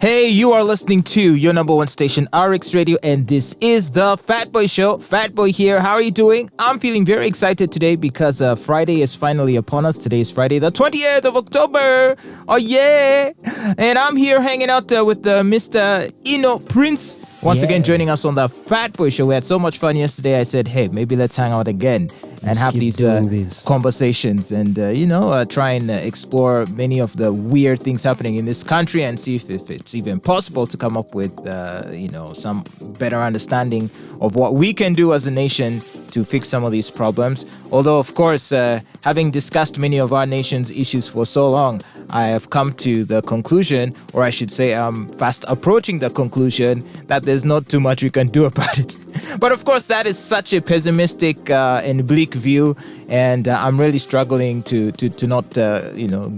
Hey, you are listening to your number one station, RX Radio, and this is the Fatboy Show. Fatboy here. How are you doing? I'm feeling very excited today because Friday is finally upon us. Today is Friday, the 20th of October. Oh, yeah. And I'm here hanging out with Mr. Inno Prince. Once again, joining us on the Fatboy Show. We had so much fun yesterday. I said, hey, maybe let's hang out again and have these conversations and, try and explore many of the weird things happening in this country and see if it's even possible to come up with, some better understanding of what we can do as a nation to fix some of these problems. Although, of course, having discussed many of our nation's issues for so long, I have come to the conclusion, or I should say I'm fast approaching the conclusion, that there's not too much we can do about it. But of course, that is such a pessimistic and bleak view, and I'm really struggling to not,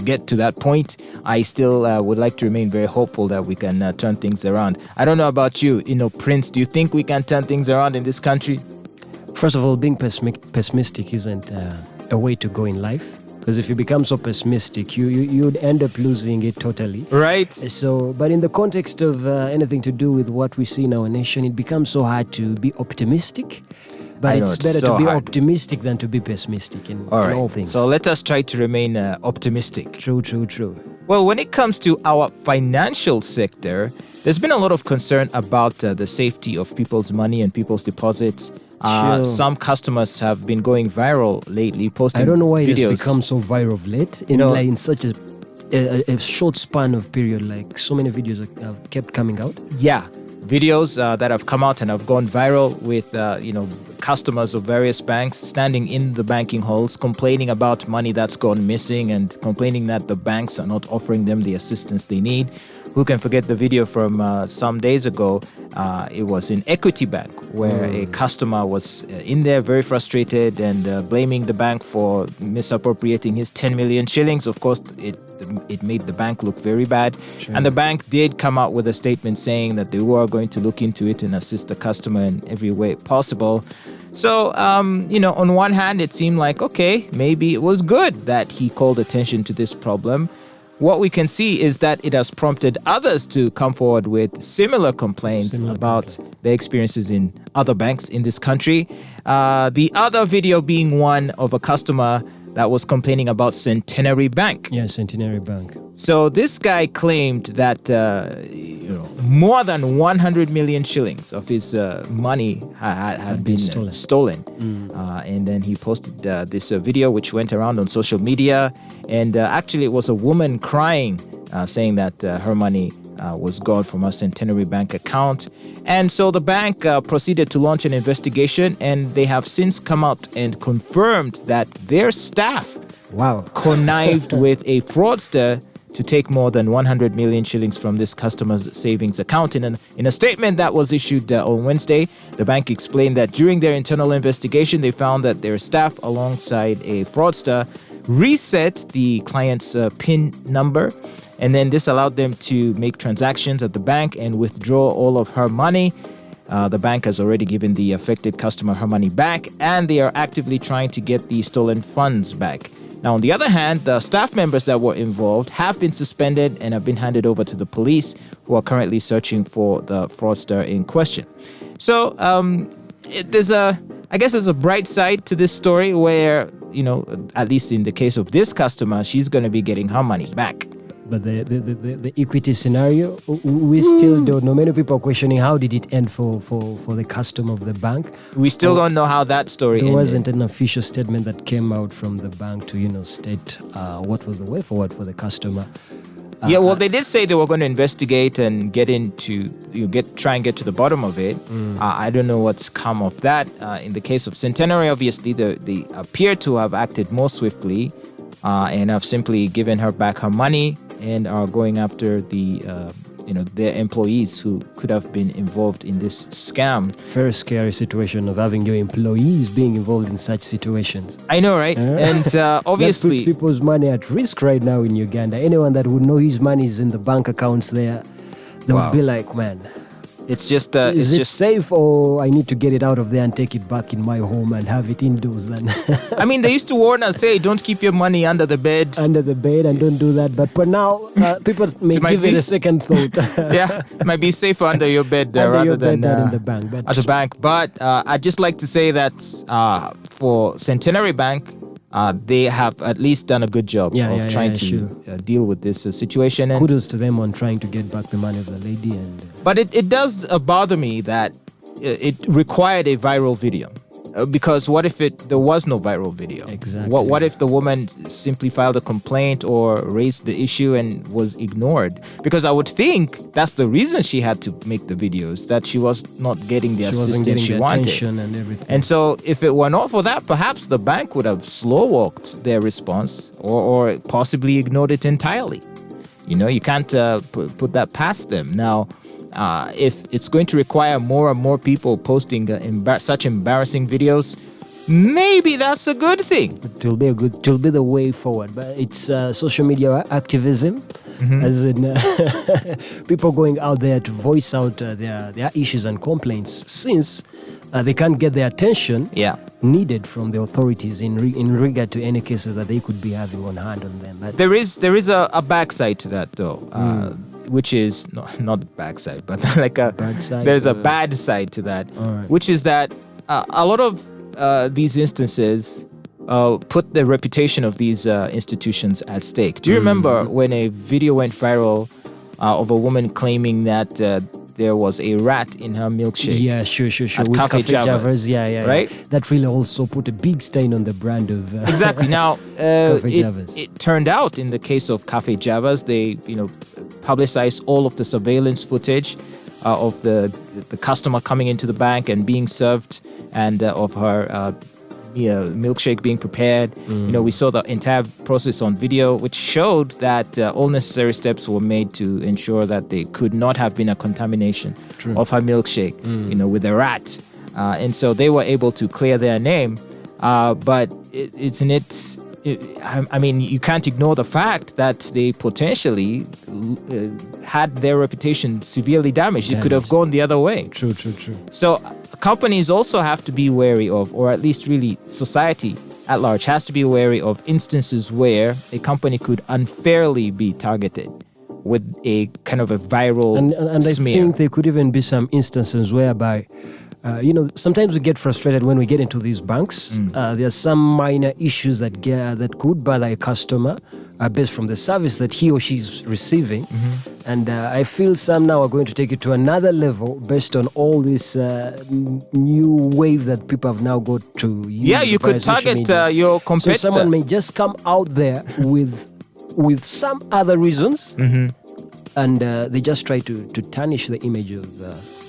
get to that point. I still would like to remain very hopeful that we can turn things around. I don't know about you, Prince, do you think we can turn things around in this country? First of all, being pessimistic isn't a way to go in life. Because if you become so pessimistic, you'd end up losing it totally. Right. So, but in the context of anything to do with what we see in our nation, it becomes so hard to be optimistic. But it's better to be optimistic than to be pessimistic in all things. So let us try to remain optimistic. True. Well, when it comes to our financial sector, there's been a lot of concern about the safety of people's money and people's deposits. Some customers have been going viral lately, posting videos. I don't know why it has become so viral of late. In such a short span of period, like so many videos have kept coming out. Yeah, videos that have come out and have gone viral with, customers of various banks standing in the banking halls complaining about money that's gone missing and complaining that the banks are not offering them the assistance they need. Who can forget the video from some days ago? It was in Equity Bank where a customer was in there very frustrated and blaming the bank for misappropriating his 10 million shillings. Of course, it made the bank look very bad. Sure. And the bank did come out with a statement saying that they were going to look into it and assist the customer in every way possible. So, on one hand, it seemed like, okay, maybe it was good that he called attention to this problem. What we can see is that it has prompted others to come forward with similar complaints about their experiences in other banks in this country. The other video being one of a customer that was complaining about Centenary Bank. Yeah, Centenary Bank. So this guy claimed that more than 100 million shillings of his money had been stolen. And then he posted this video which went around on social media. And actually it was a woman crying, saying that her money was gone from her Centenary Bank account. And so the bank proceeded to launch an investigation, and they have since come out and confirmed that their staff connived with a fraudster to take more than 100 million shillings from this customer's savings account. In a statement that was issued on Wednesday, the bank explained that during their internal investigation, they found that their staff, alongside a fraudster, reset the client's PIN number. And then this allowed them to make transactions at the bank and withdraw all of her money. The bank has already given the affected customer her money back, and they are actively trying to get the stolen funds back. Now, on the other hand, the staff members that were involved have been suspended and have been handed over to the police, who are currently searching for the fraudster in question. So, there's a bright side to this story where, at least in the case of this customer, she's going to be getting her money back. But the equity scenario, we still don't know. Many people are questioning how did it end for the customer of the bank. We still don't know how that story ended. There wasn't an official statement that came out from the bank to, state what was the way forward for the customer. They did say they were going to investigate and try and get to the bottom of it. I don't know what's come of that. In the case of Centenary, obviously, they appear to have acted more swiftly and have simply given her back her money and are going after their employees who could have been involved in this scam. Very scary situation of having your employees being involved in such situations. I know, right? And obviously, that puts people's money at risk right now in Uganda. Anyone that would know his money is in the bank accounts there, they would be like, man, It's just is it safe, or I need to get it out of there and take it back in my home and have it indoors then? I mean, they used to warn us, say, don't keep your money under the bed. Under the bed, and don't do that. But for now, people may give it a second thought. Yeah, it might be safer under your bed rather than in the bank. At a bank. But I'd just like to say that for Centenary Bank, they have at least done a good job of trying to deal with this situation. And kudos to them on trying to get back the money of the lady. But it does bother me that it required a viral video. Because what if there was no viral video? Exactly. What if the woman simply filed a complaint or raised the issue and was ignored? Because I would think that's the reason she had to make the videos, that she was not getting the assistance she wanted. And everything. And so if it were not for that, perhaps the bank would have slow-walked their response or possibly ignored it entirely. You can't put that past them. Now, if it's going to require more and more people posting such embarrassing videos, maybe that's a good thing. It will be the way forward. But it's social media activism, as in people going out there to voice out their issues and complaints, since they can't get the attention needed from the authorities in regard to any cases that they could be having on hand on them. But there is a backside to that, though. Which is not the backside, but like there's a bad side to that, which is that a lot of these instances put the reputation of these institutions at stake. Do you remember when a video went viral of a woman claiming that there was a rat in her milkshake? Yeah, sure. At With Cafe Javas, right? That really also put a big stain on the brand of exactly. Now, Javas. It turned out in the case of Cafe Javas, they publicized all of the surveillance footage of the customer coming into the bank and being served, and of her milkshake being prepared. We saw the entire process on video, which showed that all necessary steps were made to ensure that there could not have been a contamination of her milkshake, with a rat. And so they were able to clear their name. But I mean, you can't ignore the fact that they potentially had their reputation severely damaged. It could have gone the other way. True. So companies also have to be wary of, or at least really society at large has to be wary of instances where a company could unfairly be targeted with a kind of a viral smear. I think there could even be some instances whereby sometimes we get frustrated when we get into these banks. There are some minor issues that could bother a customer based from the service that he or she's receiving. And I feel some now are going to take it to another level based on all this new wave that people have now got to use. Yeah, you could target your competitor. So someone may just come out there with some other reasons, and they just try to tarnish the image of...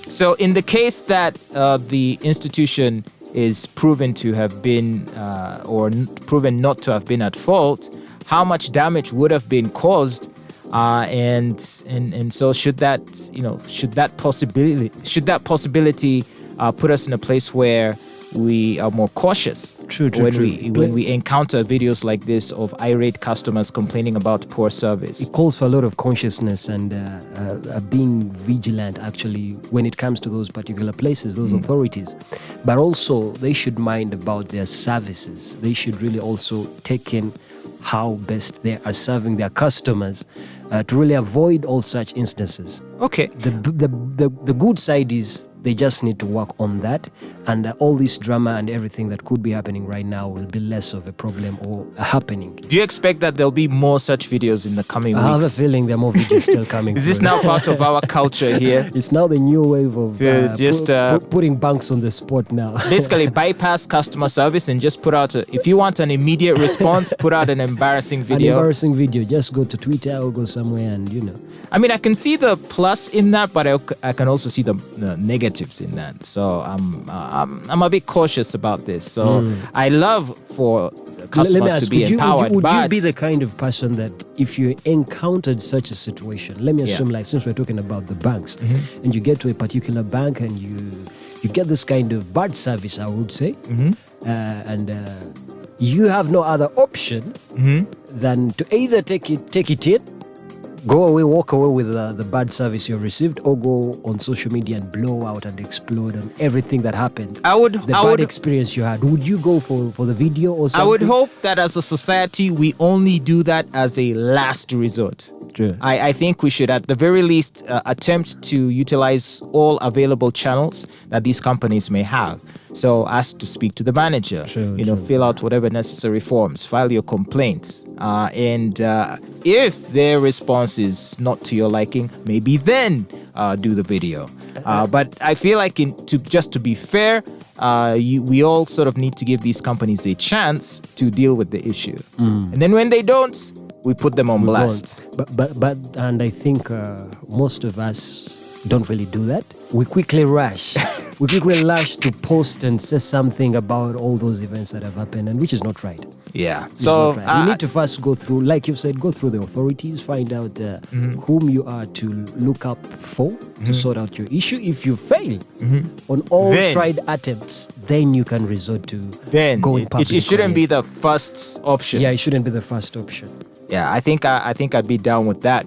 So in the case that the institution is proven to have been proven not to have been at fault, how much damage would have been caused, and so should that possibility put us in a place where we are more cautious when we encounter videos like this of irate customers complaining about poor service. It calls for a lot of consciousness and being vigilant, actually, when it comes to those particular places, those authorities. But also, they should mind about their services. They should really also take in how best they are serving their customers to really avoid all such instances. Okay. The good side is they just need to work on that, and all this drama and everything that could be happening right now will be less of a problem or a happening. Do you expect that there'll be more such videos in the coming weeks? I have a feeling there are more videos still coming. Is this now part of our culture here? It's now the new wave of putting banks on the spot now. Basically, bypass customer service and just put out, if you want an immediate response, put out an embarrassing video. An embarrassing video. Just go to Twitter or go somewhere and, I mean, I can see the plus in that, but I can also see the negatives in that. So I'm a bit cautious about this. So I love for customers to be empowered. Would you be the kind of person that if you encountered such a situation, let me assume, like, since we're talking about the banks, and you get to a particular bank and you get this kind of bad service, I would say, and you have no other option than to either take it in, walk away with the bad service you've received, or go on social media and blow out and explode on everything that happened? The bad experience you had. Would you go for the video or something? I would hope that as a society, we only do that as a last resort. True. I think we should, at the very least, attempt to utilize all available channels that these companies may have. So ask to speak to the manager, fill out whatever necessary forms, file your complaints. And if their response is not to your liking, maybe then do the video. But I feel like to be fair, we all sort of need to give these companies a chance to deal with the issue. And then when they don't, we put them on blast. And I think most of us don't really do that. We quickly rush. We quickly rush to post and say something about all those events that have happened, and which is not right. Yeah. So you need to first go through, like you've said, go through the authorities, find out whom you are to look up for to sort out your issue. If you fail on all tried attempts, then you can resort to going public. It shouldn't be the first option. Yeah, it shouldn't be the first option. Yeah, I think I'd be down with that.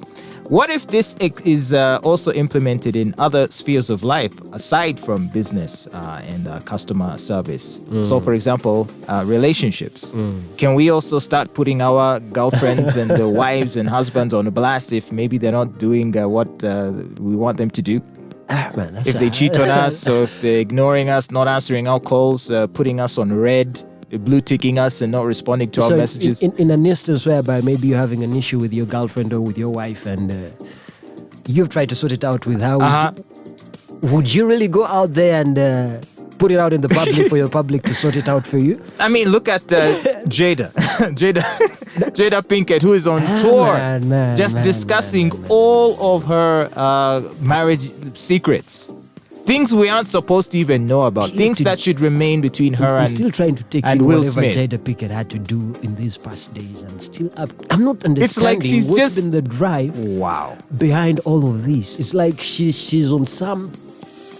What if this is also implemented in other spheres of life aside from business and customer service? So, for example, relationships. Can we also start putting our girlfriends and the wives and husbands on a blast if maybe they're not doing what we want them to do? If they cheat on us, or if they're ignoring us, not answering our calls, putting us on red, blue ticking us and not responding to our messages. In an instance whereby maybe you're having an issue with your girlfriend or with your wife and you've tried to sort it out with her, would you really go out there and put it out in the public for your public to sort it out for you? I mean, look at Jada Pinkett, who is on tour, discussing all of her marriage secrets. Things we aren't supposed to even know about. Things that should remain between her and still trying to take and in Will whatever Smith. Jada Pinkett had to do in these past days, and still up. I'm not understanding. It's like she's what's been the drive behind all of this. It's like she's on some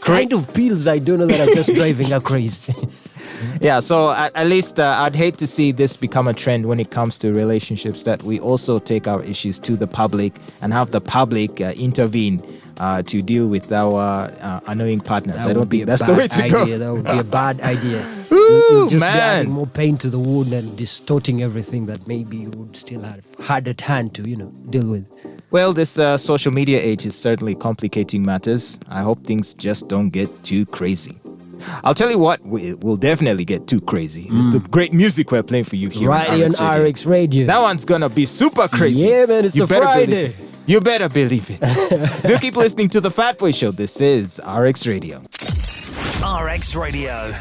kind of pills I don't know that are just driving her crazy. Yeah, so at least I'd hate to see this become a trend when it comes to relationships, that we also take our issues to the public and have the public intervene to deal with our annoying partners. I don't think that's the way to go. That would be a bad idea. Ooh, You'll just be man. adding more pain to the wound and distorting everything that maybe you would still have had at hand to, deal with. Well, this social media age is certainly complicating matters. I hope things just don't get too crazy. I'll tell you what will definitely get too crazy. It's the great music we're playing for you here right on RX Radio. That one's gonna be super crazy. Yeah, man, it's a Friday. You better believe it. Do keep listening to The Fatboy Show. This is RX Radio. RX Radio.